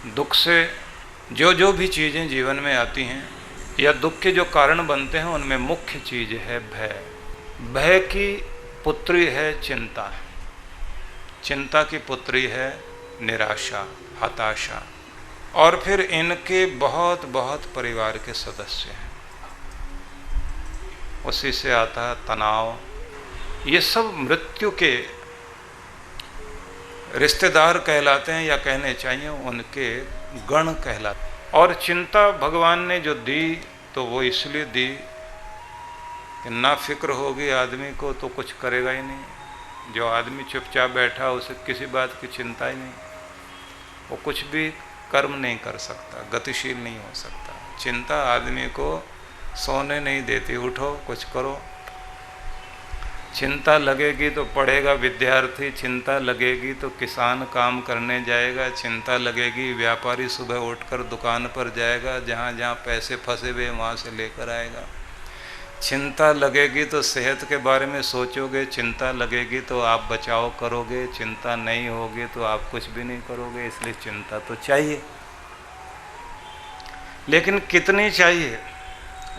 दुख से जो जो भी चीज़ें जीवन में आती हैं या दुख के जो कारण बनते हैं, उनमें मुख्य चीज़ है भय। भय की पुत्री है चिंता, चिंता की पुत्री है निराशा, हताशा, और फिर इनके बहुत बहुत परिवार के सदस्य हैं, उसी से आता है तनाव। ये सब मृत्यु के रिश्तेदार कहलाते हैं, या कहने चाहिए उनके गण कहलाते हैं। और चिंता भगवान ने जो दी तो वो इसलिए दी कि ना फिक्र होगी आदमी को तो कुछ करेगा ही नहीं। जो आदमी चुपचाप बैठा उसे किसी बात की चिंता ही नहीं, वो कुछ भी कर्म नहीं कर सकता, गतिशील नहीं हो सकता। चिंता आदमी को सोने नहीं देती, उठो कुछ करो। चिंता लगेगी तो पढ़ेगा विद्यार्थी, चिंता लगेगी तो किसान काम करने जाएगा, चिंता लगेगी व्यापारी सुबह उठकर दुकान पर जाएगा, जहाँ जहाँ पैसे फंसे हुए वहाँ से लेकर आएगा। चिंता लगेगी तो सेहत के बारे में सोचोगे, चिंता लगेगी तो आप बचाव करोगे, चिंता नहीं होगी तो आप कुछ भी नहीं करोगे। इसलिए चिंता तो चाहिए, लेकिन कितनी चाहिए?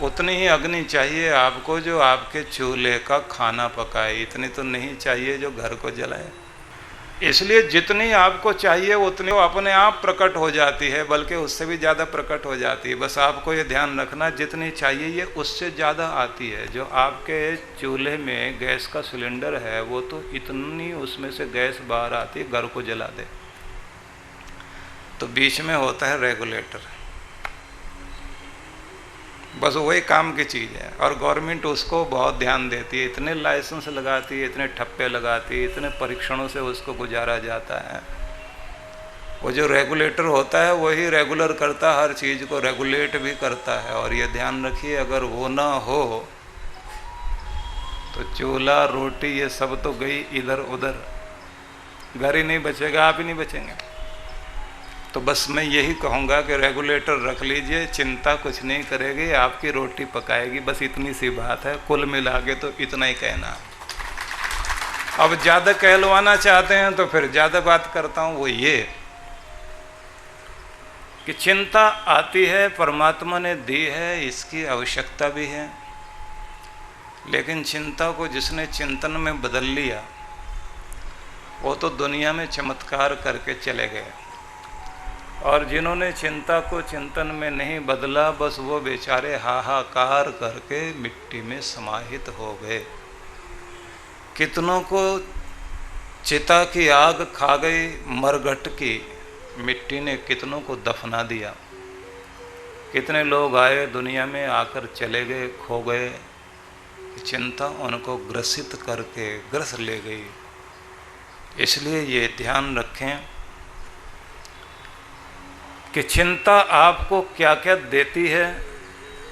उतनी ही अग्नि चाहिए आपको जो आपके चूल्हे का खाना पकाए, इतनी तो नहीं चाहिए जो घर को जलाए। इसलिए जितनी आपको चाहिए उतनी वो अपने आप प्रकट हो जाती है, बल्कि उससे भी ज़्यादा प्रकट हो जाती है। बस आपको ये ध्यान रखना, जितनी चाहिए ये उससे ज़्यादा आती है। जो आपके चूल्हे में गैस का सिलेंडर है वो तो इतनी उसमें से गैस बाहर आती है, घर को जला दे। तो बीच में होता है रेगुलेटर, बस वही काम की चीज़ है। और गवर्नमेंट उसको बहुत ध्यान देती है, इतने लाइसेंस लगाती है, इतने ठप्पे लगाती है, इतने परीक्षणों से उसको गुजारा जाता है। वो जो रेगुलेटर होता है वही रेगुलर करता है, हर चीज़ को रेगुलेट भी करता है। और ये ध्यान रखिए, अगर वो ना हो तो चूल्हा रोटी ये सब तो गई इधर उधर, घर ही नहीं बचेगा, आप ही नहीं बचेंगे। तो बस मैं यही कहूँगा कि रेगुलेटर रख लीजिए, चिंता कुछ नहीं करेगी, आपकी रोटी पकाएगी, बस इतनी सी बात है। कुल मिला के तो इतना ही कहना। अब ज़्यादा कहलवाना चाहते हैं तो फिर ज़्यादा बात करता हूँ, वो ये कि चिंता आती है, परमात्मा ने दी है, इसकी आवश्यकता भी है। लेकिन चिंता को जिसने चिंतन में बदल लिया वो तो दुनिया में चमत्कार करके चले गए, और जिन्होंने चिंता को चिंतन में नहीं बदला, बस वो बेचारे हाहाकार करके मिट्टी में समाहित हो गए। कितनों को चिता की आग खा गई, मरघट की मिट्टी ने कितनों को दफना दिया। कितने लोग आए दुनिया में, आकर चले गए, खो गए। चिंता उनको ग्रसित करके ग्रस ले गई। इसलिए ये ध्यान रखें कि चिंता आपको क्या क्या देती है।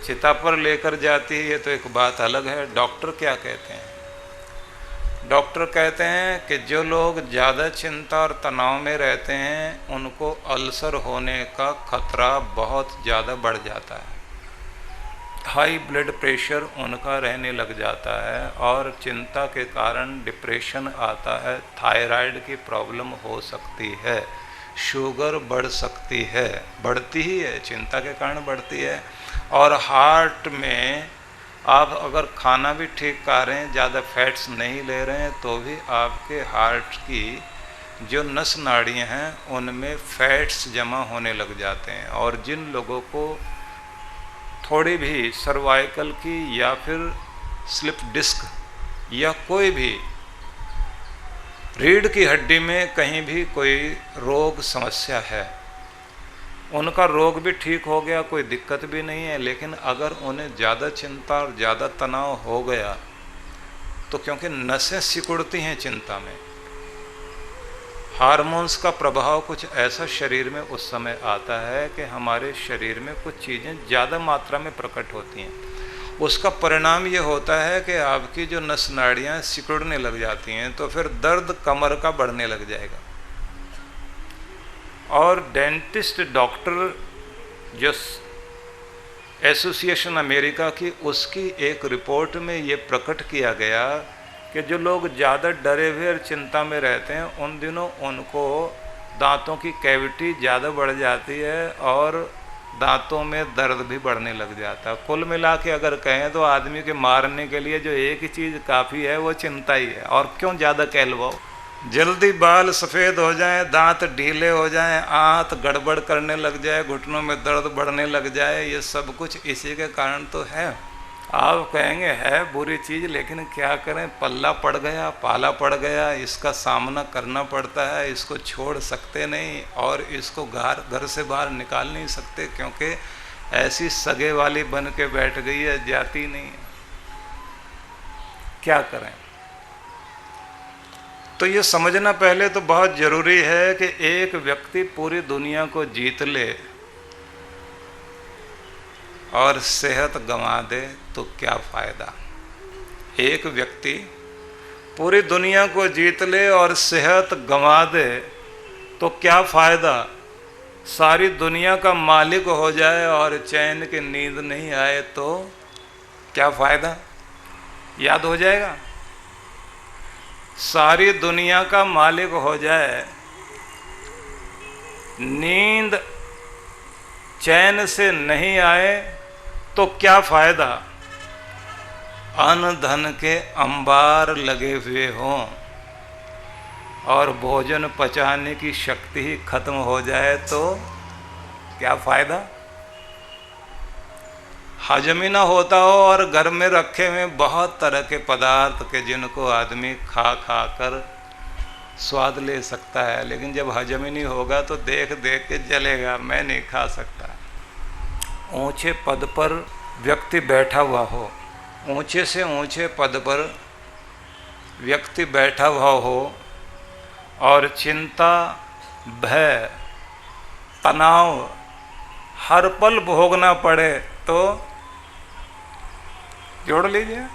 चिता पर लेकर जाती है ये तो एक बात अलग है। डॉक्टर क्या कहते हैं? डॉक्टर कहते हैं कि जो लोग ज़्यादा चिंता और तनाव में रहते हैं उनको अल्सर होने का खतरा बहुत ज़्यादा बढ़ जाता है, हाई ब्लड प्रेशर उनका रहने लग जाता है, और चिंता के कारण डिप्रेशन आता है, थायराइड की प्रॉब्लम हो सकती है, शुगर बढ़ सकती है, बढ़ती ही है, चिंता के कारण बढ़ती है। और हार्ट में आप अगर खाना भी ठीक खा रहे हैं, ज़्यादा फैट्स नहीं ले रहे हैं, तो भी आपके हार्ट की जो नस नाड़ियाँ हैं उनमें फैट्स जमा होने लग जाते हैं। और जिन लोगों को थोड़ी भी सर्वाइकल की या फिर स्लिप डिस्क या कोई भी रीढ़ की हड्डी में कहीं भी कोई रोग समस्या है, उनका रोग भी ठीक हो गया, कोई दिक्कत भी नहीं है। लेकिन अगर उन्हें ज़्यादा चिंता और ज़्यादा तनाव हो गया तो क्योंकि नसें सिकुड़ती हैं चिंता में, हार्मोन्स का प्रभाव कुछ ऐसा शरीर में उस समय आता है कि हमारे शरीर में कुछ चीज़ें ज़्यादा मात्रा में प्रकट होती हैं। उसका परिणाम ये होता है कि आपकी जो नस नाड़ियाँ सिकुड़ने लग जाती हैं, तो फिर दर्द कमर का बढ़ने लग जाएगा। और डेंटिस्ट डॉक्टर जो एसोसिएशन अमेरिका की, उसकी एक रिपोर्ट में ये प्रकट किया गया कि जो लोग ज़्यादा डरे हुए और चिंता में रहते हैं उन दिनों उनको दांतों की कैविटी ज़्यादा बढ़ जाती है और दांतों में दर्द भी बढ़ने लग जाता है। कुल मिला के अगर कहें तो आदमी के मारने के लिए जो एक ही चीज़ काफ़ी है वो चिंता ही है, और क्यों ज़्यादा कहलवाओ। जल्दी बाल सफ़ेद हो जाएं, दांत ढीले हो जाएं, आंत गड़बड़ करने लग जाए, घुटनों में दर्द बढ़ने लग जाए, ये सब कुछ इसी के कारण तो है। आप कहेंगे है बुरी चीज़, लेकिन क्या करें, पल्ला पड़ गया, पाला पड़ गया, इसका सामना करना पड़ता है, इसको छोड़ सकते नहीं और इसको घर से बाहर निकाल नहीं सकते, क्योंकि ऐसी सगे वाली बन के बैठ गई है, जाती नहीं है। क्या करें। तो ये समझना पहले तो बहुत ज़रूरी है कि एक व्यक्ति पूरी दुनिया को जीत ले और सेहत गंवा दे तो क्या फ़ायदा। एक व्यक्ति पूरी दुनिया को जीत ले और सेहत गंवा दे तो क्या फ़ायदा। सारी दुनिया का मालिक हो जाए और चैन की नींद नहीं आए तो क्या फ़ायदा। याद हो जाएगा। सारी दुनिया का मालिक हो जाए, नींद चैन से नहीं आए तो क्या फ़ायदा। अन्न धन के अंबार लगे हुए हों और भोजन पचाने की शक्ति ही खत्म हो जाए तो क्या फ़ायदा। हजम ही ना होता हो और घर में रखे हुए बहुत तरह के पदार्थ के जिनको आदमी खा खा कर स्वाद ले सकता है, लेकिन जब हजम ही नहीं होगा तो देख देख के जलेगा, मैं नहीं खा सकता। ऊंचे पद पर व्यक्ति बैठा हुआ हो, ऊंचे से ऊंचे पद पर व्यक्ति बैठा हुआ हो और चिंता, भय, तनाव हर पल भोगना पड़े तो जोड़ लीजिए,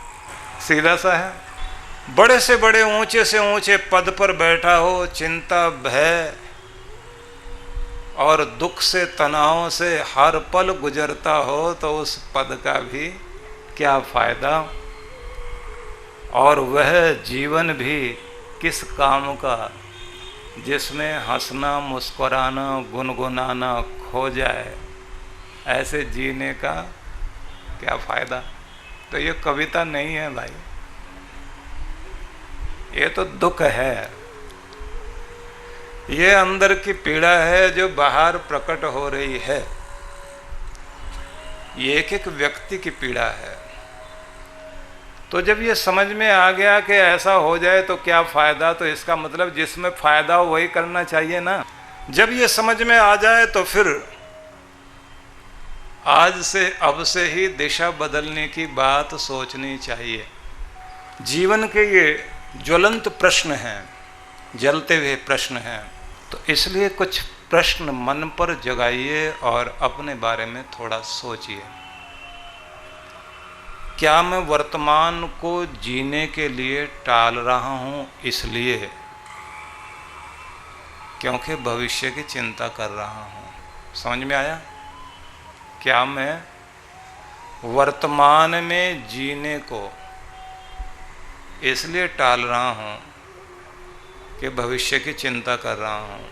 सीधा सा है। बड़े से बड़े ऊंचे से ऊंचे पद पर बैठा हो, चिंता, भय और दुख से, तनाव से हर पल गुजरता हो तो उस पद का भी क्या फ़ायदा। और वह जीवन भी किस काम का जिसमें हंसना, मुस्कुराना, गुनगुनाना खो जाए। ऐसे जीने का क्या फ़ायदा। तो ये कविता नहीं है भाई, ये तो दुख है, ये अंदर की पीड़ा है जो बाहर प्रकट हो रही है। ये एक एक व्यक्ति की पीड़ा है। तो जब ये समझ में आ गया कि ऐसा हो जाए तो क्या फ़ायदा, तो इसका मतलब जिसमें फ़ायदा हो वही करना चाहिए ना। जब ये समझ में आ जाए तो फिर आज से, अब से ही दिशा बदलने की बात सोचनी चाहिए। जीवन के ये ज्वलंत प्रश्न हैं, जलते हुए प्रश्न हैं, तो इसलिए कुछ प्रश्न मन पर जगाइए और अपने बारे में थोड़ा सोचिए। क्या मैं वर्तमान को जीने के लिए टाल रहा हूँ इसलिए क्योंकि भविष्य की चिंता कर रहा हूँ। समझ में आया। क्या मैं वर्तमान में जीने को इसलिए टाल रहा हूँ कि भविष्य की चिंता कर रहा हूँ,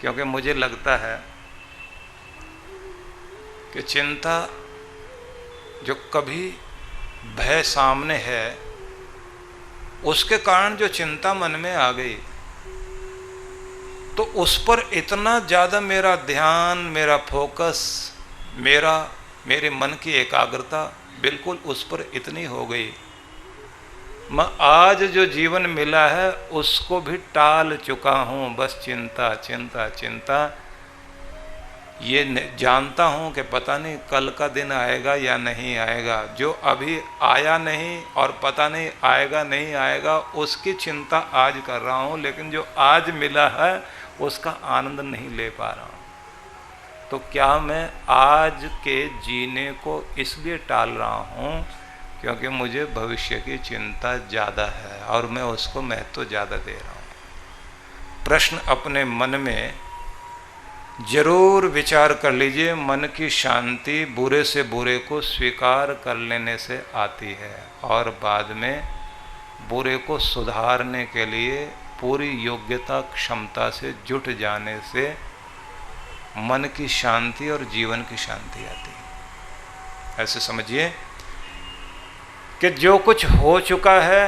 क्योंकि मुझे लगता है कि चिंता जो कभी भय सामने है उसके कारण जो चिंता मन में आ गई तो उस पर इतना ज़्यादा मेरा ध्यान, मेरा फोकस, मेरे मन की एकाग्रता बिल्कुल उस पर इतनी हो गई, मैं आज जो जीवन मिला है उसको भी टाल चुका हूँ। बस चिंता चिंता चिंता। ये जानता हूँ कि पता नहीं कल का दिन आएगा या नहीं आएगा। जो अभी आया नहीं और पता नहीं आएगा नहीं आएगा उसकी चिंता आज कर रहा हूँ, लेकिन जो आज मिला है उसका आनंद नहीं ले पा रहा हूँ। तो क्या मैं आज के जीने को इसलिए टाल रहा हूँ क्योंकि मुझे भविष्य की चिंता ज़्यादा है और मैं उसको महत्व ज़्यादा दे रहा हूँ। प्रश्न अपने मन में जरूर विचार कर लीजिए। मन की शांति बुरे से बुरे को स्वीकार कर लेने से आती है और बाद में बुरे को सुधारने के लिए पूरी योग्यता क्षमता से जुट जाने से मन की शांति और जीवन की शांति आती है। ऐसे समझिए कि जो कुछ हो चुका है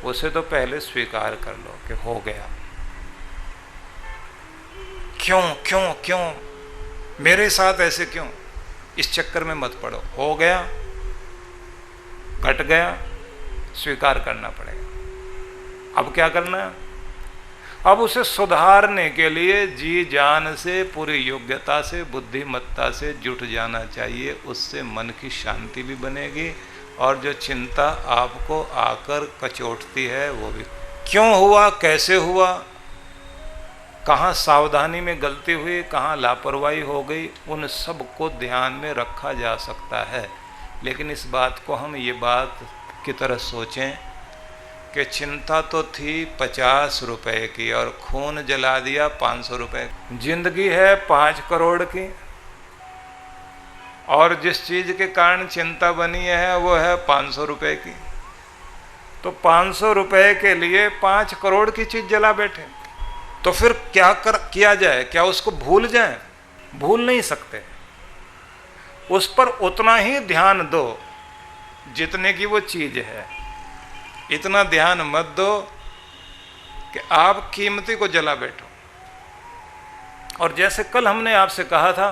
उसे तो पहले स्वीकार कर लो कि हो गया। क्यों क्यों क्यों मेरे साथ ऐसे क्यों, इस चक्कर में मत पड़ो। हो गया, घट गया, स्वीकार करना पड़ेगा। अब क्या करना है? अब उसे सुधारने के लिए जी जान से, पूरी योग्यता से, बुद्धिमत्ता से जुट जाना चाहिए। उससे मन की शांति भी बनेगी और जो चिंता आपको आकर कचोटती है वो भी, क्यों हुआ, कैसे हुआ, कहाँ सावधानी में गलती हुई, कहाँ लापरवाही हो गई, उन सब को ध्यान में रखा जा सकता है। लेकिन इस बात को हम ये बात की तरह सोचें कि चिंता तो थी 50 रुपए की और खून जला दिया 500 रुपए। जिंदगी है 5 करोड़ की और जिस चीज के कारण चिंता बनी है वो है 500 रुपए की। तो 500 रुपए के लिए 5 करोड़ की चीज जला बैठे। तो फिर क्या किया जाए? क्या उसको भूल जाए? भूल नहीं सकते। उस पर उतना ही ध्यान दो जितने की वो चीज है। इतना ध्यान मत दो कि आप कीमती को जला बैठो। और जैसे कल हमने आपसे कहा था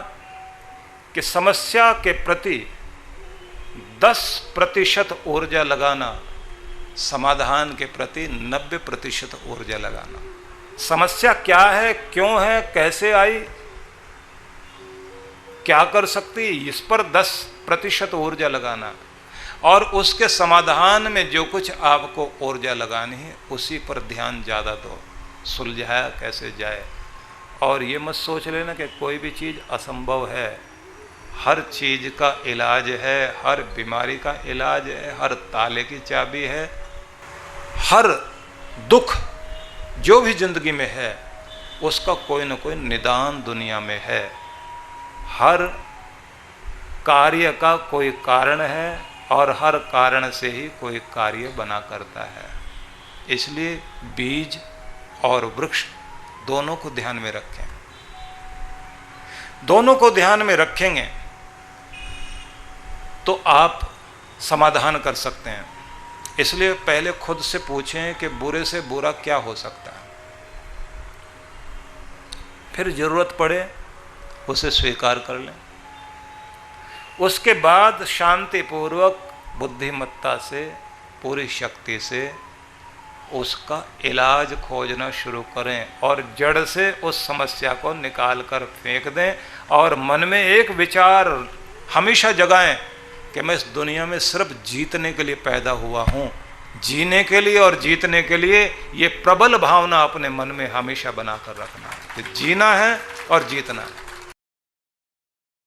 कि समस्या के प्रति 10% ऊर्जा लगाना, समाधान के प्रति 90% ऊर्जा लगाना। समस्या क्या है, क्यों है, कैसे आई, क्या कर सकती, इस पर 10% ऊर्जा लगाना और उसके समाधान में जो कुछ आपको ऊर्जा लगानी है उसी पर ध्यान ज़्यादा दो। सुलझाया कैसे जाए। और ये मत सोच लेना कि कोई भी चीज़ असंभव है। हर चीज़ का इलाज है, हर बीमारी का इलाज है, हर ताले की चाबी है। हर दुख जो भी जिंदगी में है उसका कोई ना कोई निदान दुनिया में है। हर कार्य का कोई कारण है और हर कारण से ही कोई कार्य बना करता है। इसलिए बीज और वृक्ष दोनों को ध्यान में रखें। दोनों को ध्यान में रखेंगे तो आप समाधान कर सकते हैं। इसलिए पहले खुद से पूछें कि बुरे से बुरा क्या हो सकता है, फिर जरूरत पड़े उसे स्वीकार कर लें। उसके बाद शांतिपूर्वक बुद्धिमत्ता से, पूरी शक्ति से उसका इलाज खोजना शुरू करें और जड़ से उस समस्या को निकाल कर फेंक दें। और मन में एक विचार हमेशा जगाएं कि मैं इस दुनिया में सिर्फ जीतने के लिए पैदा हुआ हूँ। जीने के लिए और जीतने के लिए ये प्रबल भावना अपने मन में हमेशा बनाकर रखना है कि जीना है और जीतना है।